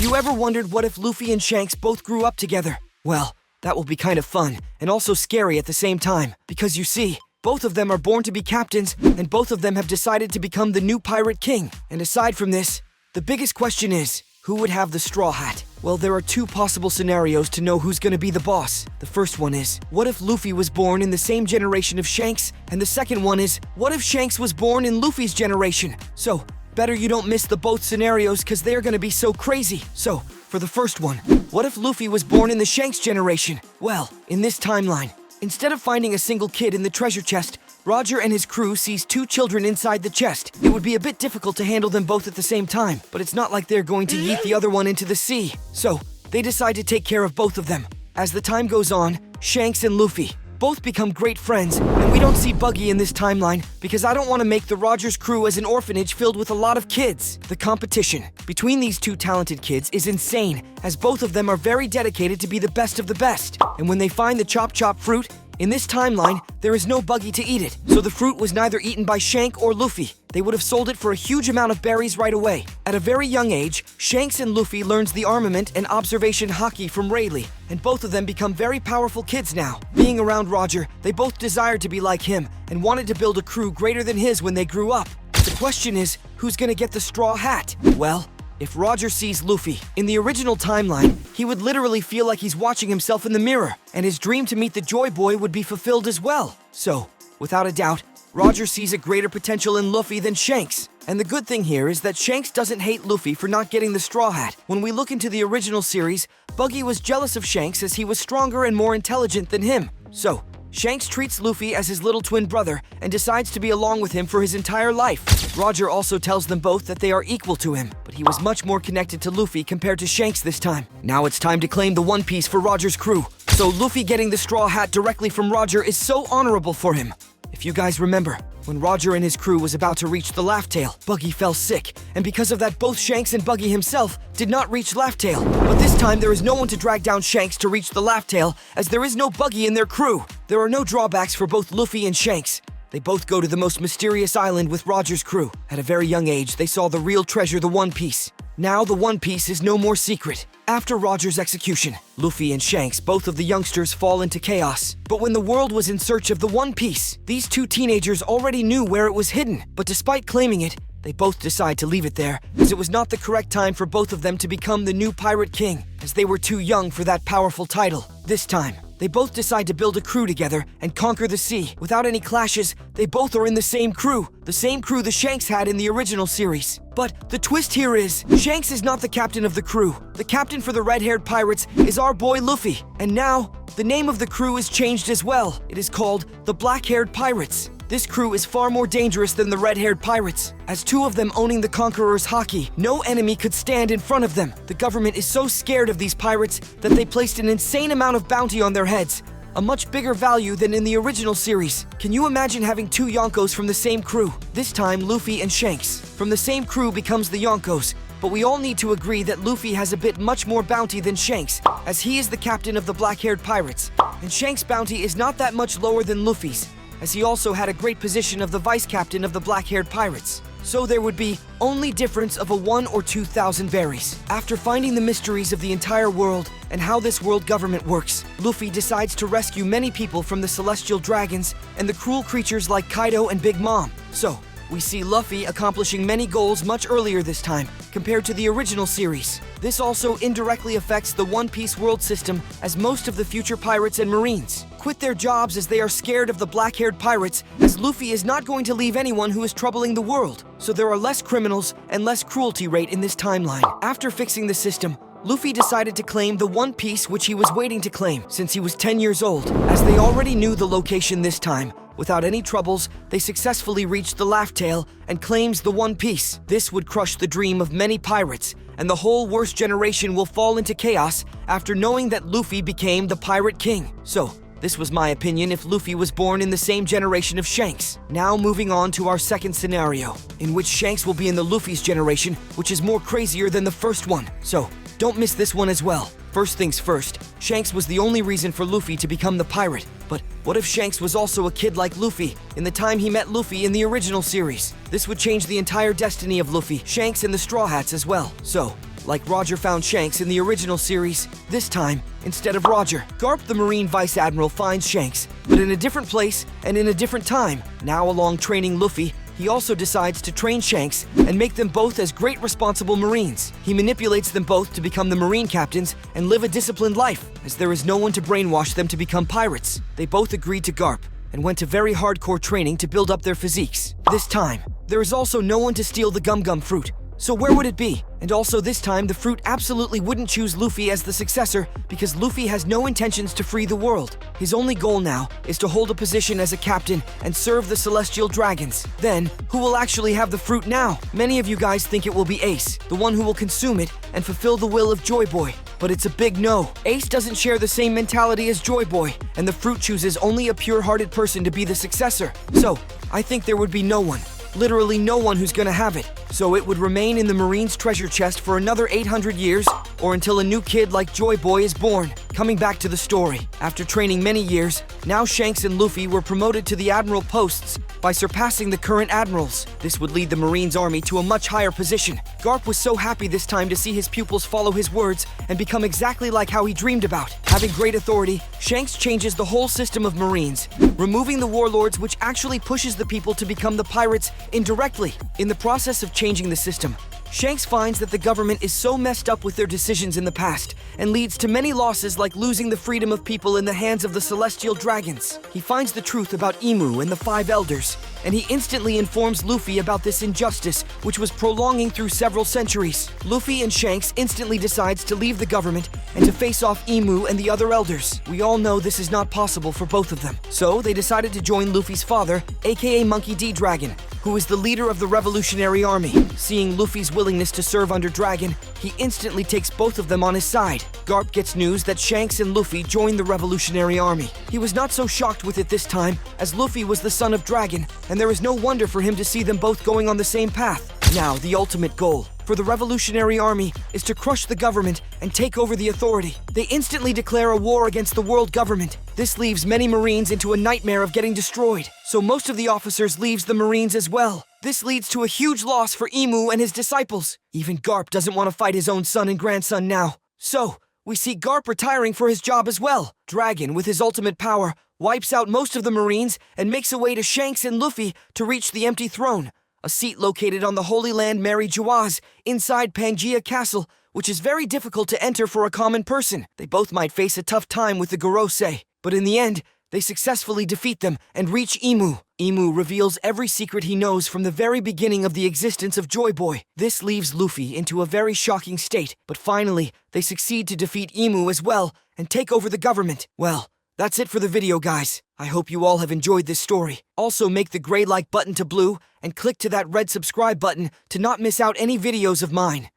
you ever wondered what if Luffy and Shanks both grew up together? Well, that will be kind of fun, and also scary at the same time, because you see, both of them are born to be captains, and both of them have decided to become the new Pirate King. And aside from this, the biggest question is, who would have the straw hat? Well, there are two possible scenarios to know who's gonna be the boss. The first one is, what if Luffy was born in the same generation of Shanks? And the second one is, what if Shanks was born in Luffy's generation? So, better you don't miss the both scenarios because they're gonna be so crazy. So, for the first one, what if Luffy was born in the Shanks generation? Well, in this timeline, instead of finding a single kid in the treasure chest, Roger and his crew sees two children inside the chest. It would be a bit difficult to handle them both at the same time, but it's not like they're going to yeet the other one into the sea. So, they decide to take care of both of them. As the time goes on, Shanks and Luffy both become great friends, and we don't see Buggy in this timeline because I don't want to make the Rogers crew as an orphanage filled with a lot of kids. The competition between these two talented kids is insane, as both of them are very dedicated to be the best of the best. And when they find the chop fruit, in this timeline, there is no Buggy to eat it, so the fruit was neither eaten by Shank or Luffy. They would have sold it for a huge amount of berries right away. At a very young age, Shanks and Luffy learns the armament and observation haki from Rayleigh, and both of them become very powerful kids now. Being around Roger, they both desired to be like him, and wanted to build a crew greater than his when they grew up. The question is, who's gonna get the straw hat? Well, if Roger sees Luffy, in the original timeline, he would literally feel like he's watching himself in the mirror, and his dream to meet the Joy Boy would be fulfilled as well. So, without a doubt, Roger sees a greater potential in Luffy than Shanks. And the good thing here is that Shanks doesn't hate Luffy for not getting the straw hat. When we look into the original series, Buggy was jealous of Shanks as he was stronger and more intelligent than him. So, Shanks treats Luffy as his little twin brother and decides to be along with him for his entire life. Roger also tells them both that they are equal to him, but he was much more connected to Luffy compared to Shanks this time. Now it's time to claim the One Piece for Roger's crew. So Luffy getting the straw hat directly from Roger is so honorable for him. If you guys remember, when Roger and his crew was about to reach the Laugh Tale, Buggy fell sick, and because of that both Shanks and Buggy himself did not reach Laugh Tale. But this time there is no one to drag down Shanks to reach the Laugh Tale, as there is no Buggy in their crew. There are no drawbacks for both Luffy and Shanks. They both go to the most mysterious island with Roger's crew. At a very young age, they saw the real treasure, the One Piece. Now the One Piece is no more secret. After Roger's execution, Luffy and Shanks, both of the youngsters, fall into chaos. But when the world was in search of the One Piece, these two teenagers already knew where it was hidden. But despite claiming it, they both decide to leave it there, as it was not the correct time for both of them to become the new Pirate King, as they were too young for that powerful title. This time, they both decide to build a crew together and conquer the sea. Without any clashes, they both are in the same crew the Shanks had in the original series. But the twist here is, Shanks is not the captain of the crew. The captain for the red-haired pirates is our boy Luffy. And now, the name of the crew is changed as well. It is called the Blackhaired Pirates. This crew is far more dangerous than the red-haired pirates. As two of them owning the Conqueror's haki, no enemy could stand in front of them. The government is so scared of these pirates that they placed an insane amount of bounty on their heads, a much bigger value than in the original series. Can you imagine having two Yonkos from the same crew? This time, Luffy and Shanks from the same crew becomes the Yonkos, but we all need to agree that Luffy has a bit much more bounty than Shanks, as he is the captain of the Blackhaired Pirates, and Shanks' bounty is not that much lower than Luffy's, as he also had a great position of the vice captain of the Blackhaired Pirates. So there would be only difference of a 1,000 or 2,000 berries. After finding the mysteries of the entire world and how this world government works, Luffy decides to rescue many people from the celestial dragons and the cruel creatures like Kaido and Big Mom. So, we see Luffy accomplishing many goals much earlier this time, compared to the original series. This also indirectly affects the One Piece world system, as most of the future pirates and marines quit their jobs as they are scared of the black-haired pirates, as Luffy is not going to leave anyone who is troubling the world. So there are less criminals and less cruelty rate in this timeline. After fixing the system, Luffy decided to claim the One Piece which he was waiting to claim since he was 10 years old, as they already knew the location this time. Without any troubles, they successfully reached the Laugh Tale and claims the One Piece. This would crush the dream of many pirates, and the whole worst generation will fall into chaos after knowing that Luffy became the Pirate King. So, this was my opinion if Luffy was born in the same generation of Shanks. Now moving on to our second scenario, in which Shanks will be in the Luffy's generation, which is more crazier than the first one. So, don't miss this one as well. First things first, Shanks was the only reason for Luffy to become the pirate. But what if Shanks was also a kid like Luffy in the time he met Luffy in the original series? This would change the entire destiny of Luffy, Shanks, and the Straw Hats as well. So, like Roger found Shanks in the original series. This time, instead of Roger, Garp the Marine Vice Admiral finds Shanks, but in a different place and in a different time. Now along training Luffy, he also decides to train Shanks and make them both as great responsible Marines. He manipulates them both to become the Marine captains and live a disciplined life, as there is no one to brainwash them to become pirates. They both agreed to Garp and went to very hardcore training to build up their physiques. This time, there is also no one to steal the Gum Gum fruit. So where would it be? And also this time, the fruit absolutely wouldn't choose Luffy as the successor because Luffy has no intentions to free the world. His only goal now is to hold a position as a captain and serve the Celestial Dragons. Then, who will actually have the fruit now? Many of you guys think it will be Ace, the one who will consume it and fulfill the will of Joy Boy. But it's a big no. Ace doesn't share the same mentality as Joy Boy, and the fruit chooses only a pure-hearted person to be the successor. So, I think there would be no one. Literally no one who's gonna have it. So it would remain in the Marine's treasure chest for another 800 years, or until a new kid like Joy Boy is born. Coming back to the story, after training many years, now Shanks and Luffy were promoted to the admiral posts by surpassing the current admirals. This would lead the Marines army to a much higher position. Garp was so happy this time to see his pupils follow his words and become exactly like how he dreamed about. Having great authority, Shanks changes the whole system of Marines, removing the warlords, which actually pushes the people to become the pirates indirectly. In the process of changing the system, Shanks finds that the government is so messed up with their decisions in the past and leads to many losses, like losing the freedom of people in the hands of the Celestial Dragons. He finds the truth about Imu and the Five Elders, and he instantly informs Luffy about this injustice, which was prolonging through several centuries. Luffy and Shanks instantly decides to leave the government and to face off Imu and the other elders. We all know this is not possible for both of them, so they decided to join Luffy's father, aka Monkey D. Dragon, who is the leader of the Revolutionary Army. Seeing Luffy's willingness to serve under Dragon, he instantly takes both of them on his side. Garp gets news that Shanks and Luffy joined the Revolutionary Army. He was not so shocked with it this time, as Luffy was the son of Dragon, and there is no wonder for him to see them both going on the same path. Now, the ultimate goal for the Revolutionary Army is to crush the government and take over the authority. They instantly declare a war against the world government. This leaves many Marines into a nightmare of getting destroyed, so most of the officers leaves the Marines as well. This leads to a huge loss for Imu and his disciples. Even Garp doesn't want to fight his own son and grandson now. So, we see Garp retiring for his job as well. Dragon, with his ultimate power, wipes out most of the Marines and makes a way to Shanks and Luffy to reach the empty throne, a seat located on the Holy Land Mary Jawaz inside Pangaea Castle, which is very difficult to enter for a common person. They both might face a tough time with the Gorosei, but in the end, they successfully defeat them and reach Imu. Imu reveals every secret he knows from the very beginning of the existence of Joy Boy. This leaves Luffy into a very shocking state, but finally, they succeed to defeat Imu as well and take over the government. Well, that's it for the video, guys. I hope you all have enjoyed this story. Also, make the gray like button to blue and click to that red subscribe button to not miss out any videos of mine.